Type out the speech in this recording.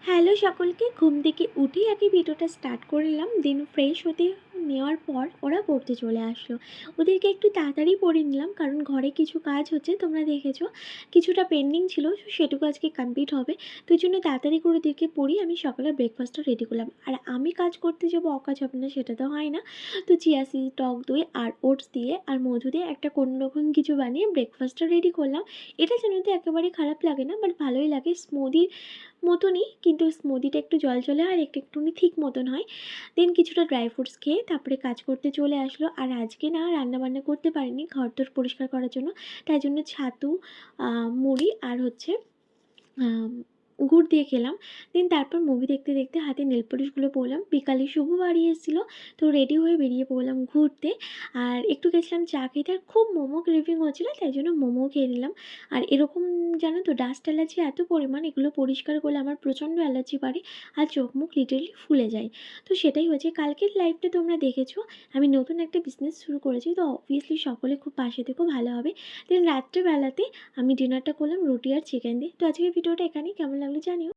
Hello সকলকে, ঘুম থেকে উঠেই আগে ভিডিওটা স্টার্ট করে নিলাম। দেন ফ্রেশ হতে নেওয়ার পর ওরা পড়তে চলে আসলো। ওদেরকে একটু তাড়াতাড়ি পড়িয়ে নিলাম, কারণ ঘরে কিছু কাজ হচ্ছে, তোমরা দেখেছো। কিছুটা পেন্ডিং ছিল, সেটুকু আজকে কমপ্লিট হবে। তো এই জন্য তাড়াতাড়ি করে ওদেরকে পড়িয়ে আমি সকালের ব্রেকফাস্টটা রেডি করলাম। আর আমি কাজ করতে যাবো, অকাজ হবে না সেটা তো হয় না। তো চিয়া সিড, টক দই আর ওটস দিয়ে আর মধু দিয়ে একটা কোনো রকম কিছু বানিয়ে ব্রেকফাস্টটা রেডি করলাম। এটা জানো তো একেবারে খারাপ লাগে না, বাট ভালোই লাগে। স্মুদির মতনই, কিন্তু স্মুদিটা একটু জলজলে আর একটুখানি ঠিক মতন হয়। দেন কিছুটা ড্রাই ফ্রুটস খেয়ে তারপরে কাজ করতে চলে আসলো। আর আজকে না রান্নাবান্না করতে পারিনি ঘরদোর পরিষ্কার করার জন্য। তাই জন্য ছাতু, মুড়ি আর হচ্ছে আম গুড় দিয়ে খেলাম। দেন তারপর মুভি দেখতে দেখতে হাতে নেল পলিশগুলো পরলাম। বিকালে শুভ বাড়ি এসেছিল, তো রেডি হয়ে বেরিয়ে পড়লাম ঘুরতে। আর একটু গেছিলাম চা খেতে, আর খুব মোমো ক্রেভিং হচ্ছিল, তাই জন্য মোমোও খেয়ে নিলাম। আর এরকম জানো তো, ডাস্ট অ্যালার্জি এত পরিমাণ, এগুলো পরিষ্কার করলে আমার প্রচণ্ড অ্যালার্জি বাড়ে আর চোখ মুখ লিটারেলি ফুলে যায়। তো সেটাই হয়েছে। কালকের লাইফটা তোমরা দেখেছো, আমি নতুন একটা বিজনেস শুরু করেছি, তো অবভিয়াসলি সকলে খুব পাশে থেকো, ভালো হবে। দেন রাত্রেবেলাতে আমি ডিনারটা করলাম রুটি আর চিকেন দিয়ে। তো আজকের ভিডিওটা এখানেই, কেমন লাগলো জানিও।